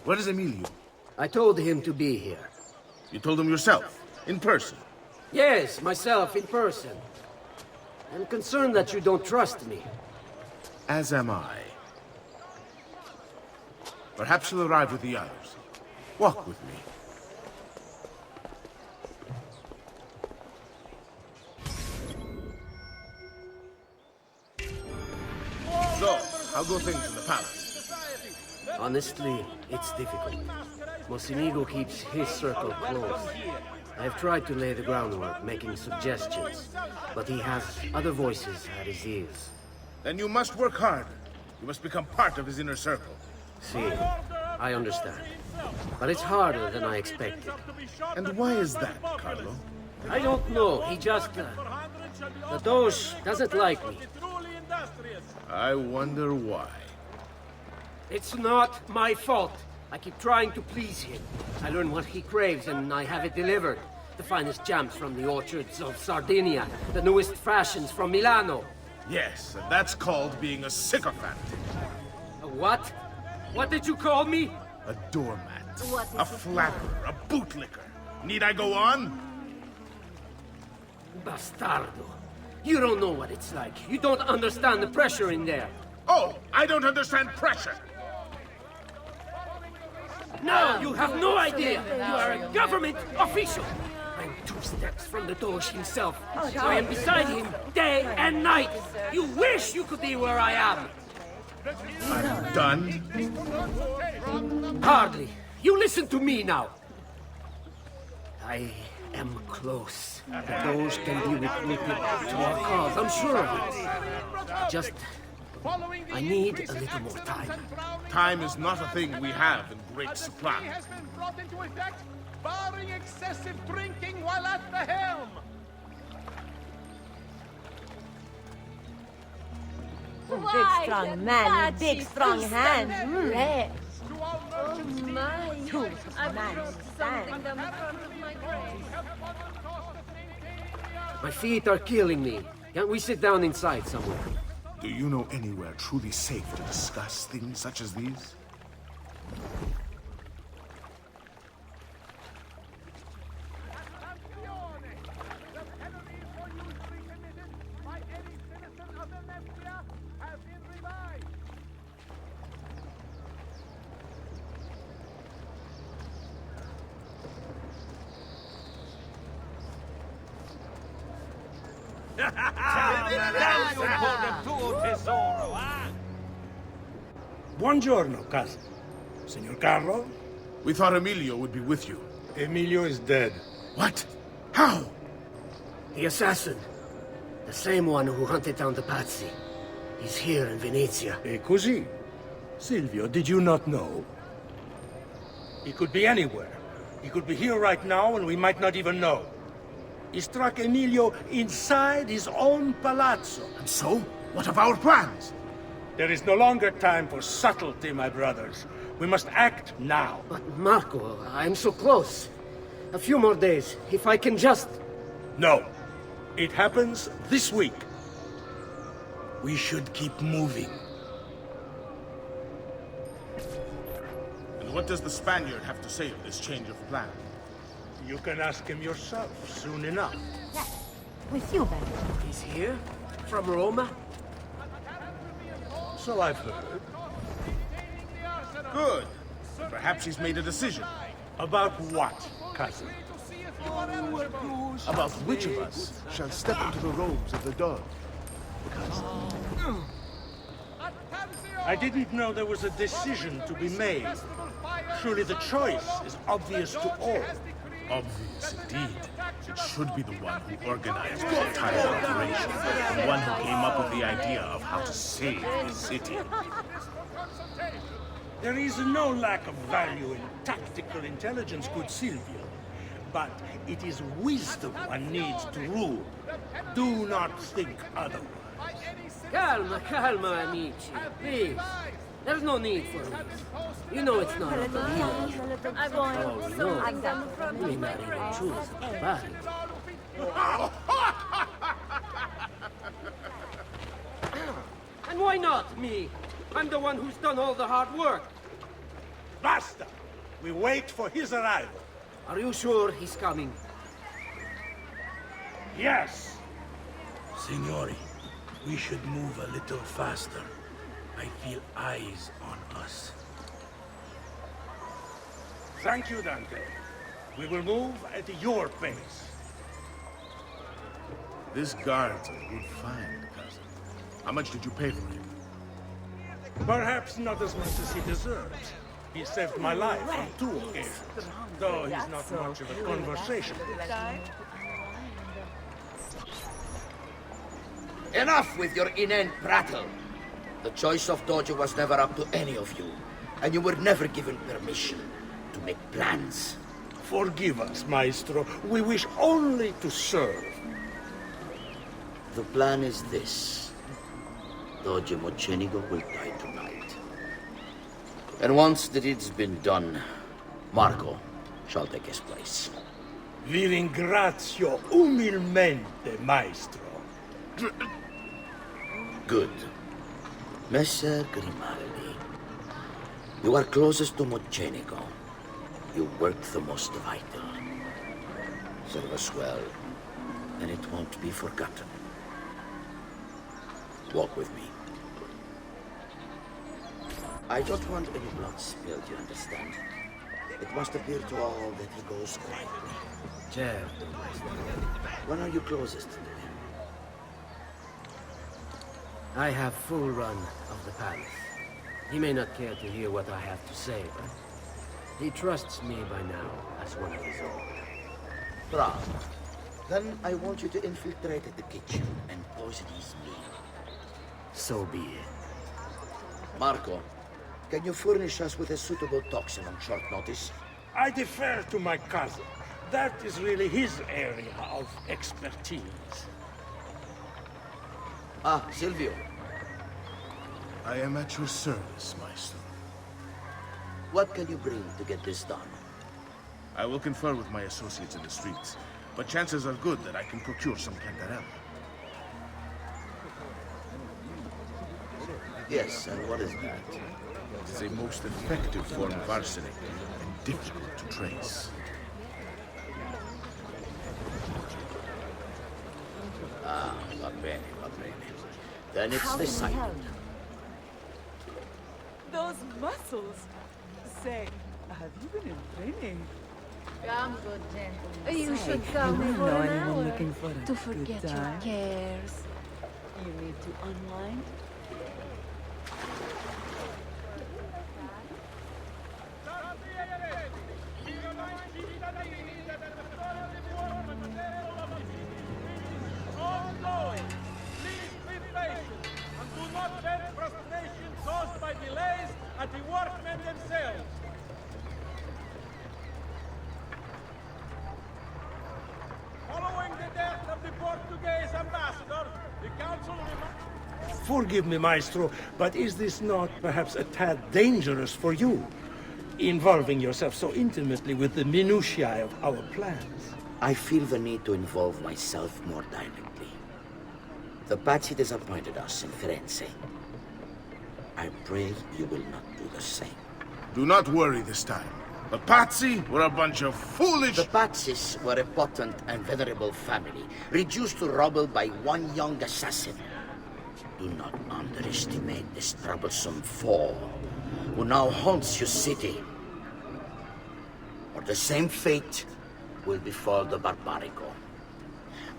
Where is Emilio? I told him to be here. You told him yourself, in person? Yes, myself, in person. I'm concerned that you don't trust me. As am I. Perhaps you'll arrive with the others. Walk with me. So, how go things in the palace? Honestly, it's difficult. Mocenigo keeps his circle closed. I have tried to lay the groundwork, making suggestions, but he has other voices at his ears. Then you must work hard. You must become part of his inner circle. See, I understand. But it's harder than I expected. And why is that, Carlo? I don't know. He just... the Doge doesn't like me. I wonder why. It's not my fault. I keep trying to please him. I learn what he craves and I have it delivered. The finest jams from the orchards of Sardinia, the newest fashions from Milano. Yes, and that's called being a sycophant. A what? What did you call me? A doormat. A flapper. A bootlicker. Need I go on? Bastardo. You don't know what it's like. You don't understand the pressure in there. Oh, I don't understand pressure. No, you have no idea. You are a government official. I'm 2 steps from the Doge himself. I am beside him day and night. You wish you could be where I am. I'm done. Hardly. You listen to me now. I am close. The Doge can be recruited to our cause. I'm sure of it. I need a little more time. Time is not a thing we have in great supply. Has been brought into effect, barring excessive drinking while at the helm. Big strong man with big strong hands. Yes. To all merchants, Two man stand. My feet are killing me. Can't we sit down inside somewhere? Do you know anywhere truly safe to discuss things such as these? Buongiorno, cousin. Signor Carlo? We thought Emilio would be with you. Emilio is dead. What? How? The assassin. The same one who hunted down the Pazzi. He's here in Venezia. E così? Silvio, did you not know? He could be anywhere. He could be here right now and we might not even know. He struck Emilio inside his own palazzo. And so? What of our plans? There is no longer time for subtlety, my brothers. We must act now. But Marco, I'm so close. A few more days, if I can just... No. It happens this week. We should keep moving. And what does the Spaniard have to say of this change of plan? You can ask him yourself soon enough. With you, Ben. He's here? From Roma? So I've heard. Good. Perhaps he's made a decision. About what, cousin? About which of us shall step into the robes of the dog. I didn't know there was a decision to be made. Surely the choice is obvious to all. Obvious indeed. It should be the one who organized the entire operation. The one who came up with the idea of how to save the city. There is no lack of value in tactical intelligence, good Silvio. But it is wisdom one needs to rule. Do not think otherwise. Calma, calma, amici. Please. There's no need for this. You know it's not up to you. Oh, no. We not even choose about it. And why not me? I'm the one who's done all the hard work. Basta! We wait for his arrival. Are you sure he's coming? Yes! Signori, we should move a little faster. I feel eyes on us. Thank you, Dante. We will move at your pace. This guard's a good find, cousin. How much did you pay for him? Perhaps not as much as he deserves. He saved my life on 2 occasions, though he's not much of a conversationalist. Enough with your inane prattle. The choice of Dojo was never up to any of you, and you were never given permission to make plans. Forgive us, Maestro. We wish only to serve. The plan is this. Dojo Mochenigo will die tonight. And once the deed's been done, Marco shall take his place. Vi ringrazio umilmente, Maestro. Good. Messer Grimaldi, you are closest to Mochenigo. You work the most vital. Serve us well, and it won't be forgotten. Walk with me. I don't want any blood spilled, you understand? It must appear to all that he goes quietly. Certo, Maestro. When are you closest to him? I have full run of the palace. He may not care to hear what I have to say, but he trusts me by now as one of his own. Bravo. Then I want you to infiltrate the kitchen and poison his meal. So be it. Marco, can you furnish us with a suitable toxin on short notice? I defer to my cousin. That is really his area of expertise. Ah, Silvio. I am at your service, Maestro. What can you bring to get this done? I will confer with my associates in the streets, but chances are good that I can procure some cantarella. Yes, and what is that? It is a most effective form of arsenic and difficult to trace. Ah, va bene, va bene. Then it's decided. Those muscles. Say, have you been in training? Come, good gentlemen. You should come for an hour to forget your cares. You need to unwind? At the workmen themselves. Following the death of the Portuguese ambassador, the council... Forgive me, Maestro, but is this not perhaps a tad dangerous for you? Involving yourself so intimately with the minutiae of our plans. I feel the need to involve myself more directly. The Pazzi disappointed us in Firenze. I pray you will not do the same. Do not worry this time. The Pazzi were a bunch of foolish... The Pazzis were a potent and venerable family, reduced to rubble by one young assassin. Do not underestimate this troublesome foe, who now haunts your city. Or the same fate will befall the Barbarico.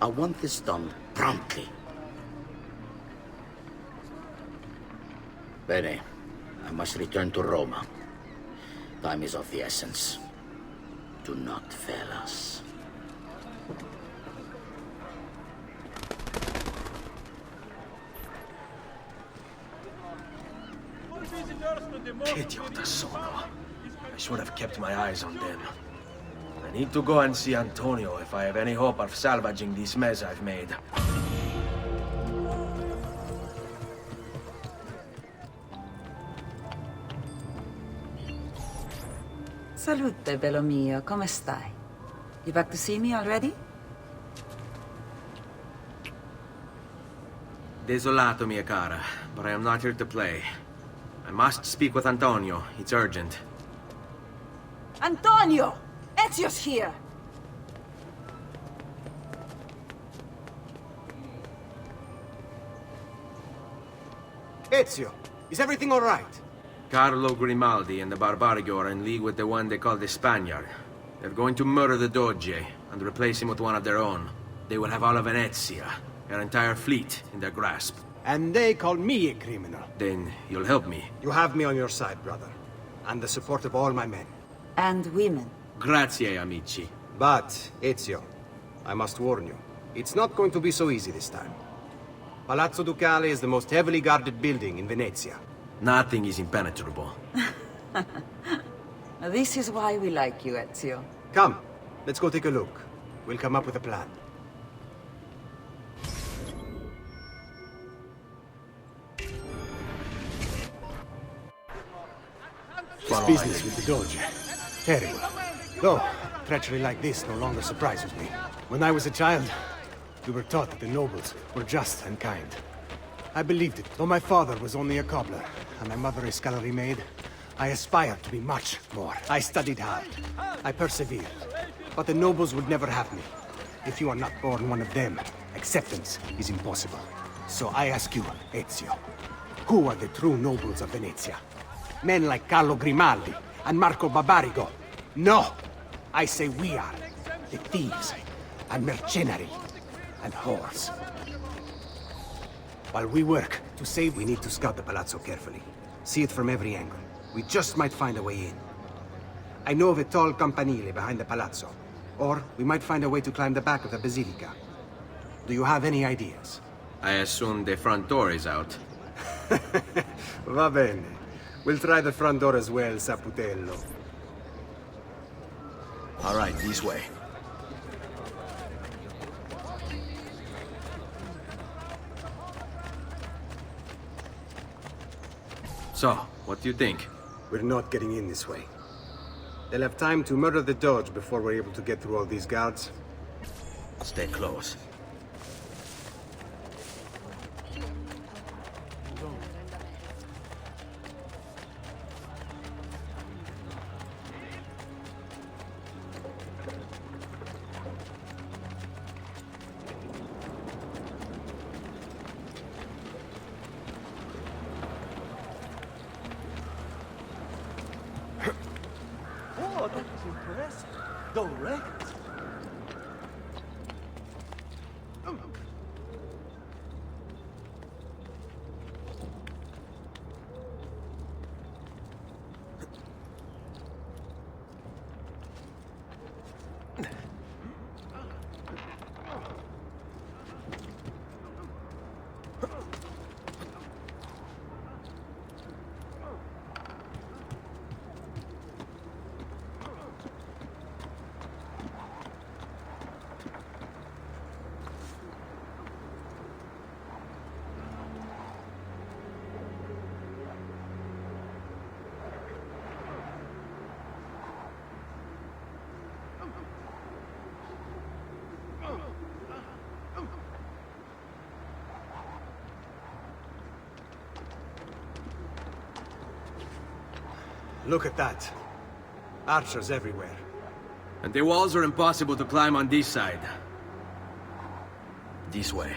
I want this done promptly. Bene, I must return to Roma. Time is of the essence. Do not fail us. Idiota sono. I should have kept my eyes on them. I need to go and see Antonio if I have any hope of salvaging this mess I've made. Salute, bello mio. Come stai? You back to see me already? Desolato, mia cara, but I am not here to play. I must speak with Antonio. It's urgent. Antonio! Ezio's here! Ezio, is everything all right? Carlo Grimaldi and the Barbarigo are in league with the one they call the Spaniard. They're going to murder the Doge and replace him with one of their own. They will have all of Venezia, their entire fleet, in their grasp. And they call me a criminal. Then you'll help me. You have me on your side, brother. And the support of all my men. And women. Grazie, amici. But, Ezio, I must warn you. It's not going to be so easy this time. Palazzo Ducale is the most heavily guarded building in Venezia. Nothing is impenetrable. This is why we like you, Ezio. Come, let's go take a look. We'll come up with a plan. This business with the Doge. Terrible. Though, treachery like this no longer surprises me. When I was a child, we were taught that the nobles were just and kind. I believed it, though my father was only a cobbler, and my mother a scullery maid. I aspired to be much more. I studied hard. I persevered. But the nobles would never have me. If you are not born one of them, acceptance is impossible. So I ask you, Ezio, who are the true nobles of Venezia? Men like Carlo Grimaldi and Marco Barbarigo? No! I say we are. The thieves and mercenary and whores. While we work to save, we need to scout the palazzo carefully. See it from every angle. We just might find a way in. I know of a tall campanile behind the palazzo. Or we might find a way to climb the back of the basilica. Do you have any ideas? I assume the front door is out. Va bene. We'll try the front door as well, Saputello. All right, this way. So, what do you think? We're not getting in this way. They'll have time to murder the Doge before we're able to get through all these guards. Stay close. Oh, that was impressive. Direct. Look at that. Archers everywhere. And the walls are impossible to climb on this side. This way.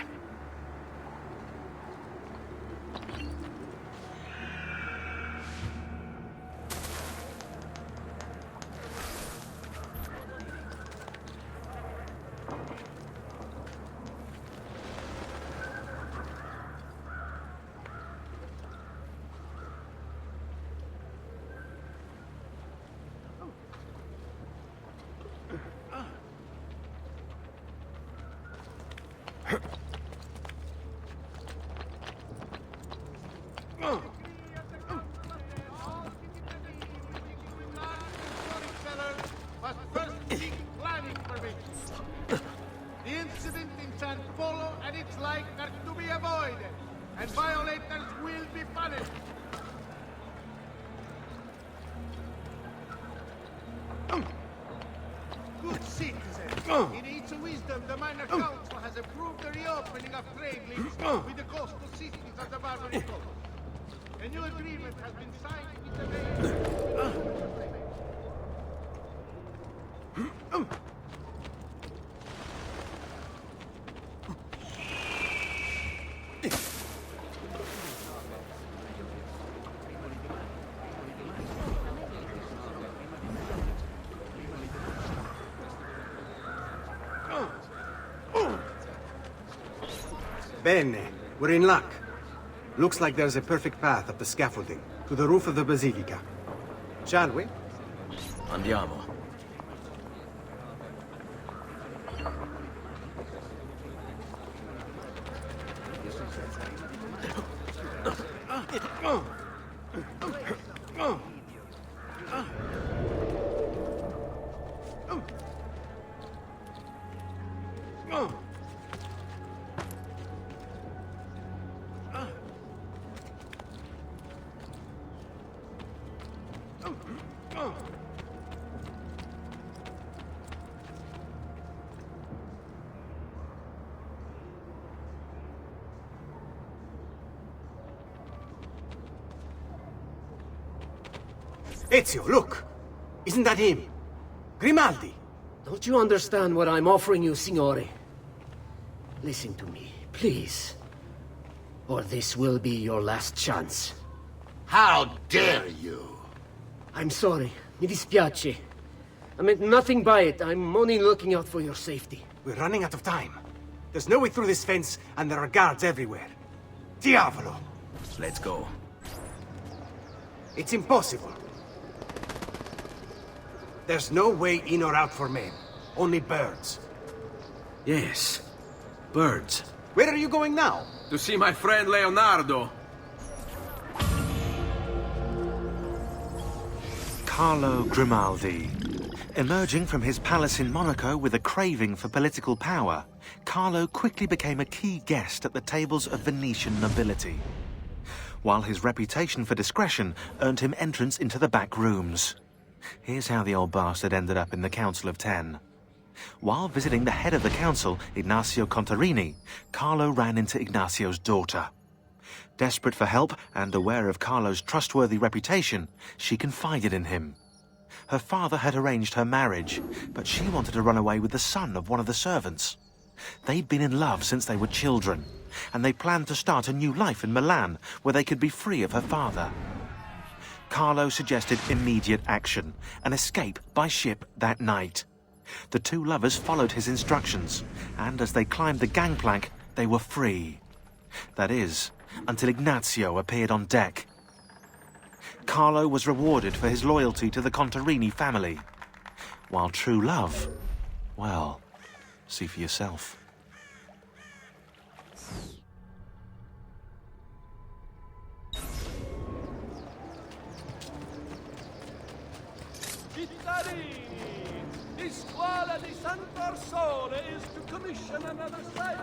Good citizen. In its wisdom, the Minor Council has approved the reopening of trade links with the coastal cities of the Barbary Coast. A new agreement has been signed with the Bene. We're in luck. Looks like there's a perfect path up the scaffolding, to the roof of the Basilica. Shall we? Andiamo. Ezio, look! Isn't that him? Grimaldi! Don't you understand what I'm offering you, Signore? Listen to me, please. Or this will be your last chance. How dare you? I'm sorry. Mi dispiace. I meant nothing by it. I'm only looking out for your safety. We're running out of time. There's no way through this fence, and there are guards everywhere. Diavolo! Let's go. It's impossible. There's no way in or out for men. Only birds. Yes. Birds. Where are you going now? To see my friend Leonardo. Carlo Grimaldi. Emerging from his palace in Monaco with a craving for political power, Carlo quickly became a key guest at the tables of Venetian nobility, while his reputation for discretion earned him entrance into the back rooms. Here's how the old bastard ended up in the Council of Ten. While visiting the head of the council, Ignazio Contarini, Carlo ran into Ignazio's daughter. Desperate for help and aware of Carlo's trustworthy reputation, she confided in him. Her father had arranged her marriage, but she wanted to run away with the son of one of the servants. They'd been in love since they were children, and they planned to start a new life in Milan, where they could be free of her father. Carlo suggested immediate action, an escape by ship that night. The two lovers followed his instructions, and as they climbed the gangplank, they were free. That is, until Ignazio appeared on deck. Carlo was rewarded for his loyalty to the Contarini family, while true love, well, see for yourself. The squadra di Sant'Orsone is to commission another site.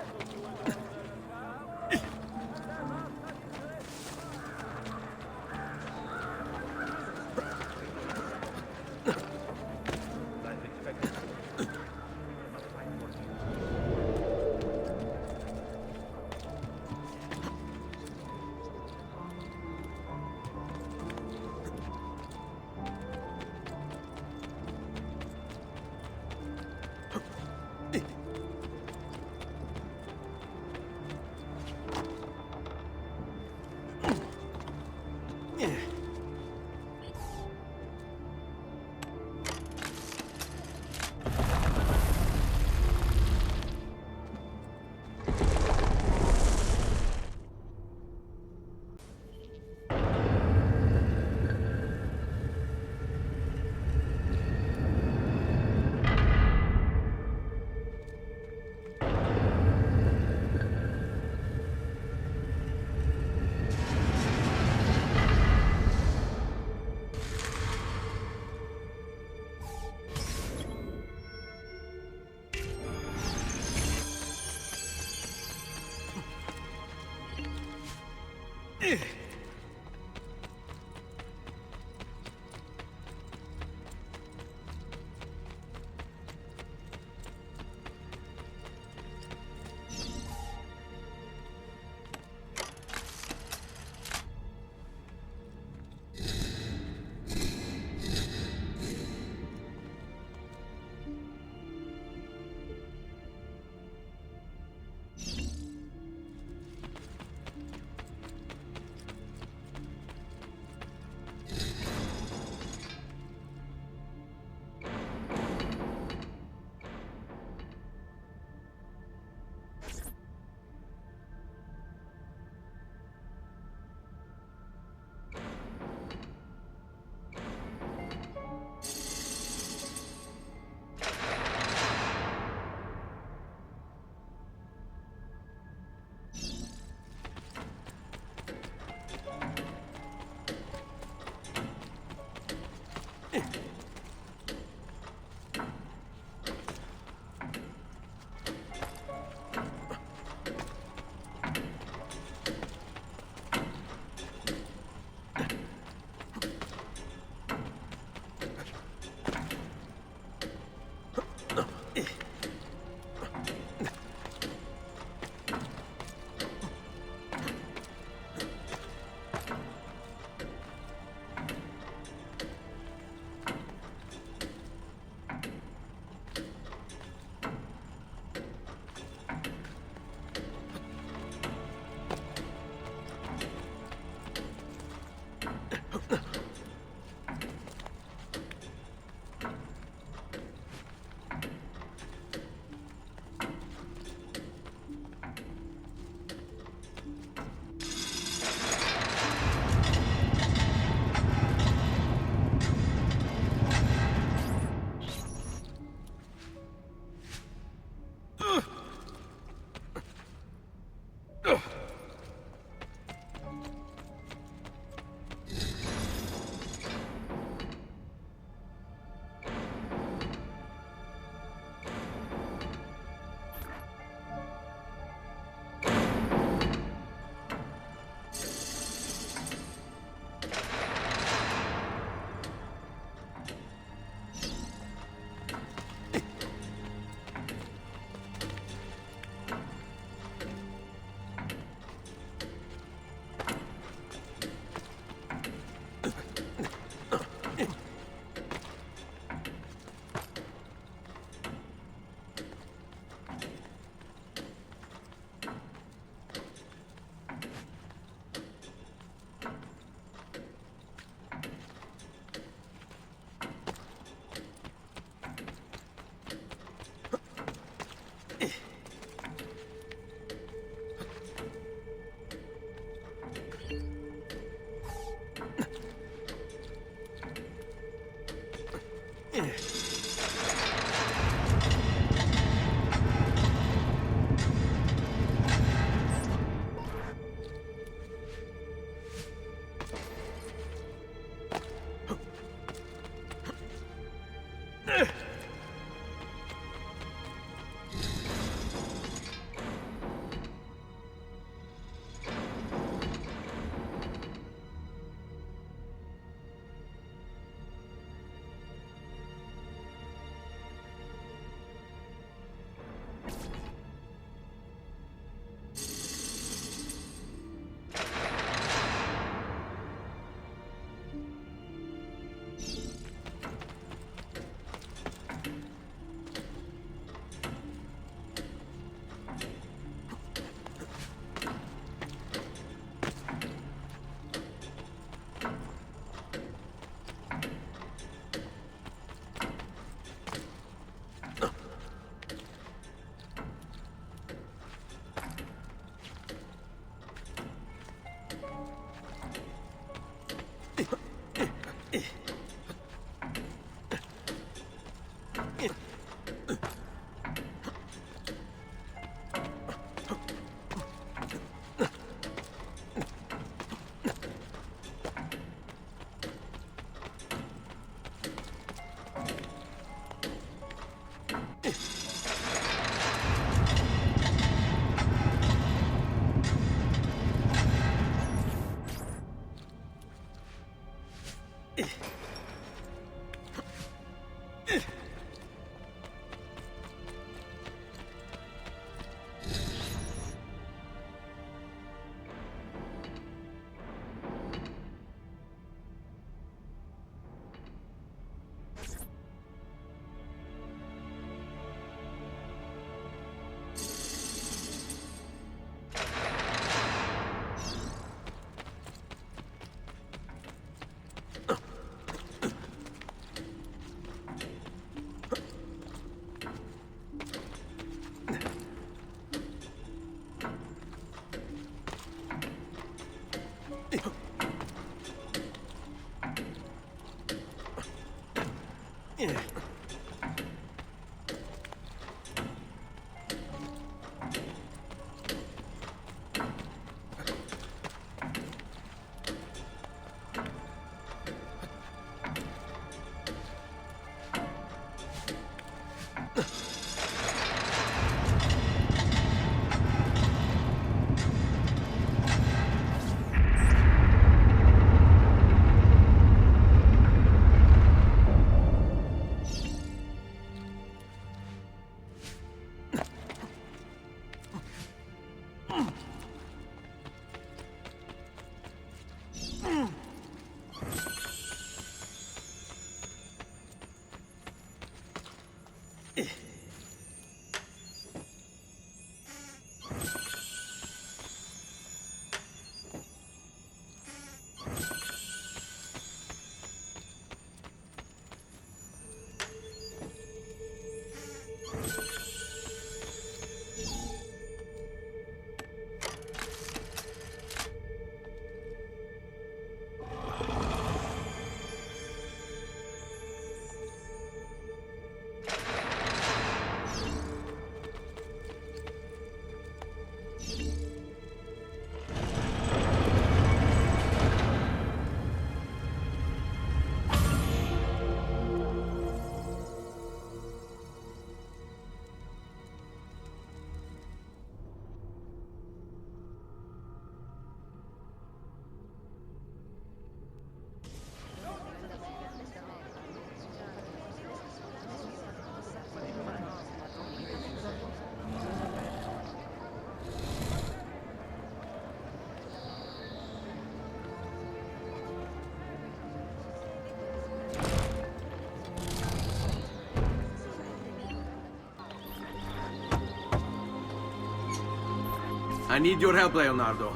I need your help, Leonardo.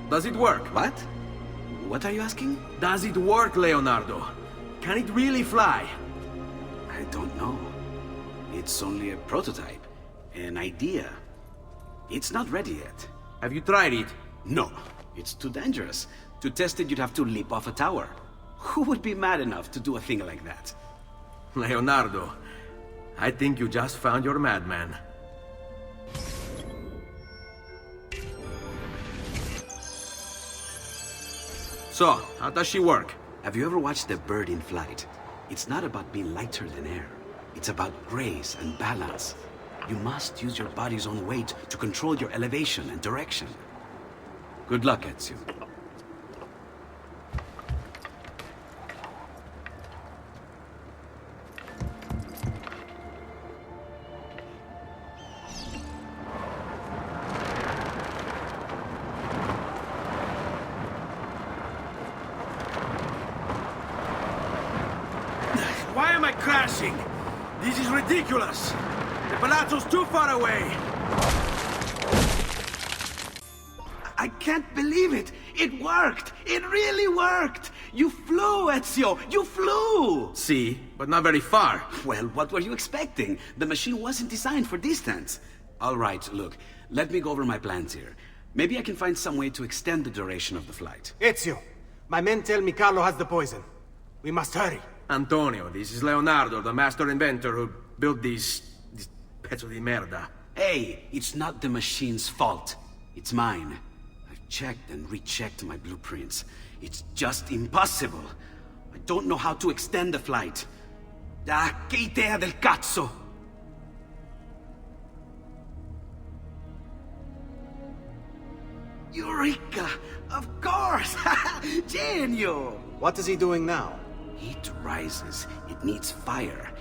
Does it work? What? What are you asking? Does it work, Leonardo? Can it really fly? I don't know. It's only a prototype, an idea. It's not ready yet. Have you tried it? No, it's too dangerous. To test it, you'd have to leap off a tower. Who would be mad enough to do a thing like that? Leonardo, I think you just found your madman. So, how does she work? Have you ever watched a bird in flight? It's not about being lighter than air. It's about grace and balance. You must use your body's own weight to control your elevation and direction. Good luck, Ezio. Why am I crashing? This is ridiculous. The Palazzo's too far away. I can't believe it! It worked! It really worked! You flew, Ezio! You flew! See, but not very far. Well, what were you expecting? The machine wasn't designed for distance. All right, look, let me go over my plans here. Maybe I can find some way to extend the duration of the flight. Ezio, my men tell me Carlo has the poison. We must hurry. Antonio, this is Leonardo, the master inventor who built these pezzo di merda. Hey, it's not the machine's fault. It's mine. I've checked and rechecked my blueprints. It's just impossible. I don't know how to extend the flight. Ah, che idea del cazzo! Eureka! Of course! Genio! What is he doing now? Heat rises. It needs fire.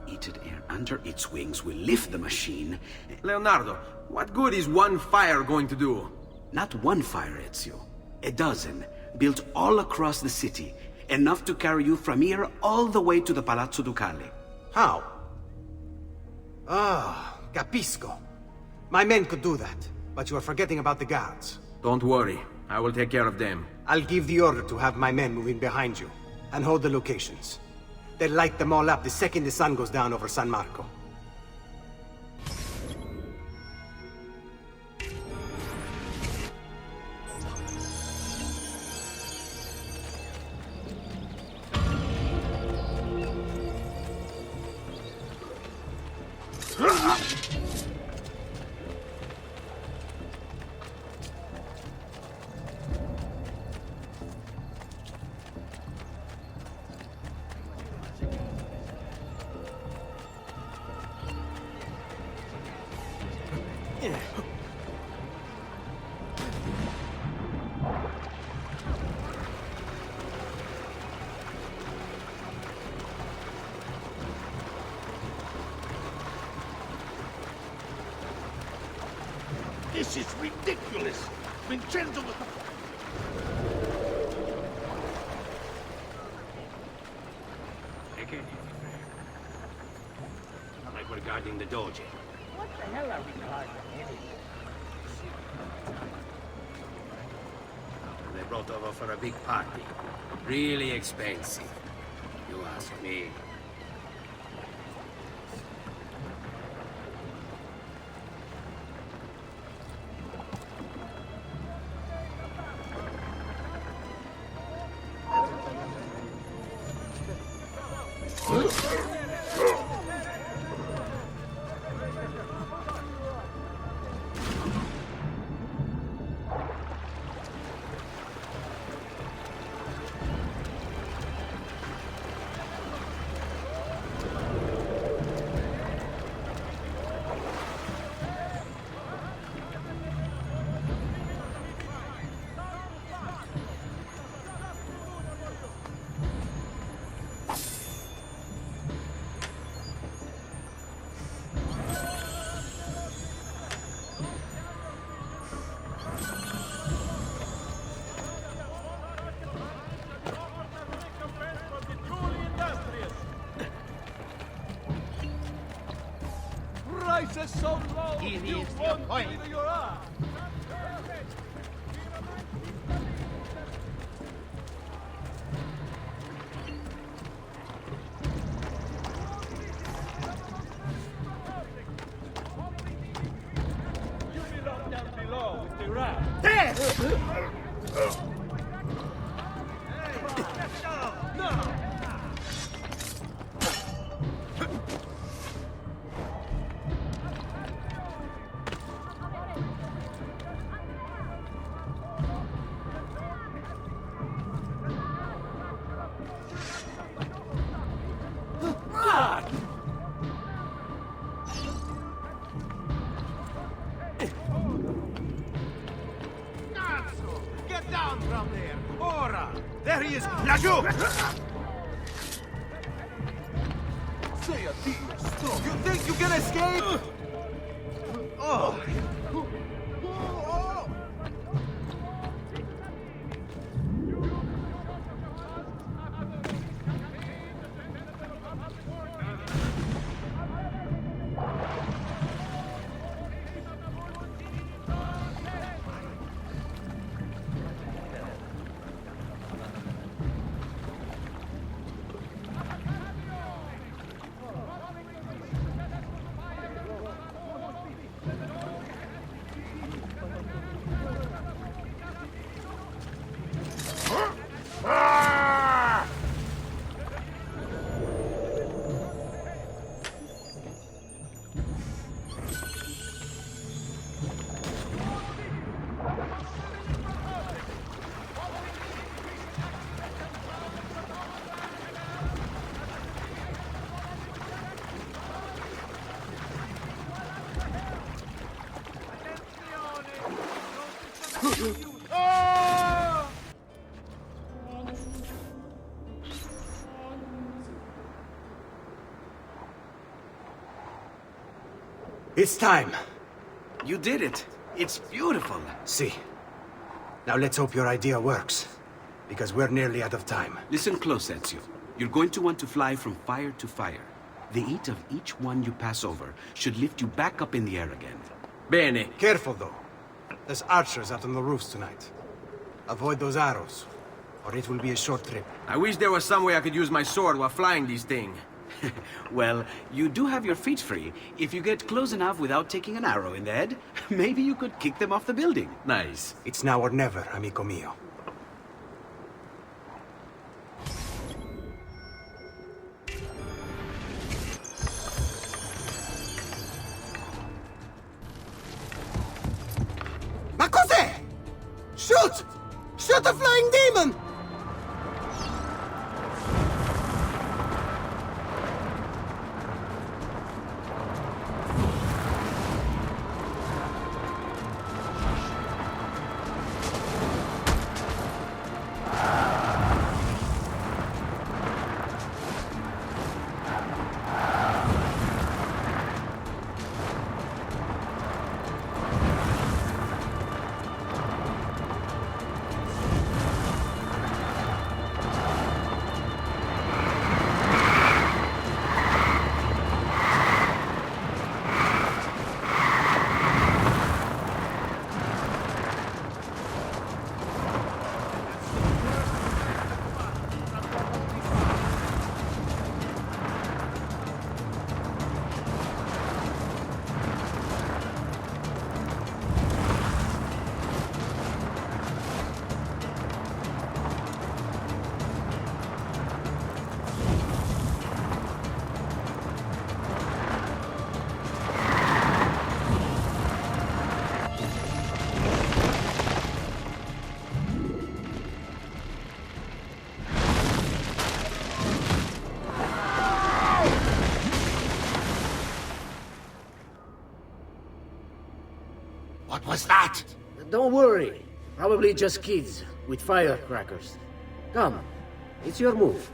Heated air under its wings will lift the machine. Leonardo, what good is one fire going to do? Not one fire, Ezio. A dozen, built all across the city. Enough to carry you from here all the way to the Palazzo Ducale. How? Ah, capisco. My men could do that, but you are forgetting about the guards. Don't worry, I will take care of them. I'll give the order to have my men move in behind you, and hold the locations. They'll light them all up the second the sun goes down over San Marco. This is ridiculous! Vincenzo was the... Like we're guarding the Doge. What the hell are we guarding anyway? They brought over for a big party. Really expensive. You ask me. Price is so low, you won't believe your eyes. You belong down below with the rat. Say a deal strong. You think you can escape? Oh. It's time. You did it. It's beautiful. See. Now let's hope your idea works. Because we're nearly out of time. Listen close, Ezio. You're going to want to fly from fire to fire. The heat of each one you pass over should lift you back up in the air again. Bene. Careful, though. There's archers out on the roofs tonight. Avoid those arrows, or it will be a short trip. I wish there was some way I could use my sword while flying these things. Well, you do have your feet free. If you get close enough without taking an arrow in the head, maybe you could kick them off the building. Nice. It's now or never, amico mio. Ma cos'è? Shoot! Shoot a flying demon! What was that? Don't worry. Probably just kids with firecrackers. Come, it's your move.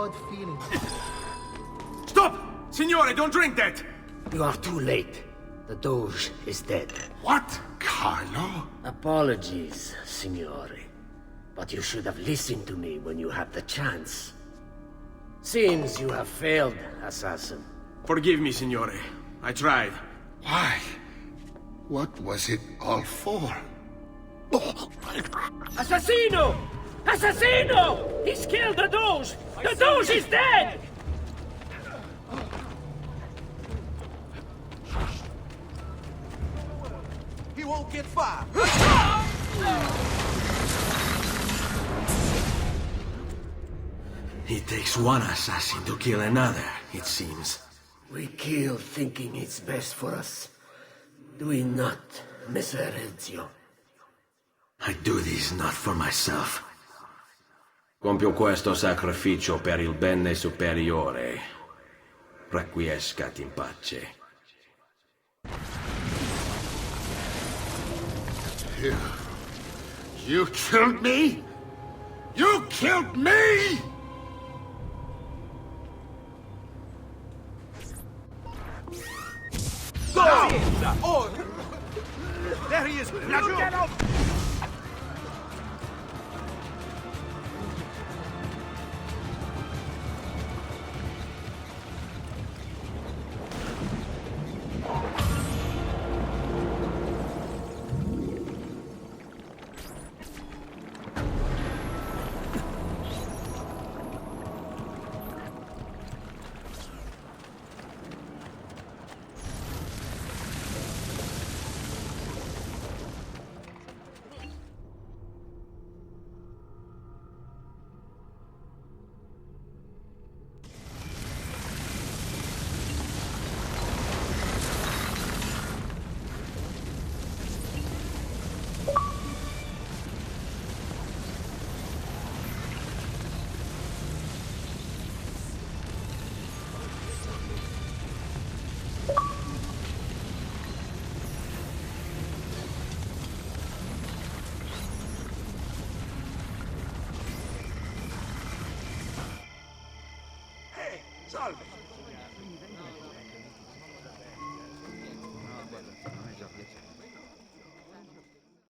odd feeling. Stop! Signore, don't drink that! You are too late. The Doge is dead. What? Carlo? Apologies, Signore. But you should have listened to me when you had the chance. Seems you have failed, assassin. Forgive me, Signore. I tried. Why? What was it all for? Assassino! Assassino! He's killed the Doge! The Doge is dead! He won't get far. It takes one assassin to kill another, it seems. We kill thinking it's best for us. Do we not, Messer Ezio? I do this not for myself. Compio questo sacrificio per il bene superiore. Requiescat in pace. You killed me? You killed me? Go! Oh! There he is! Now get out! Salve.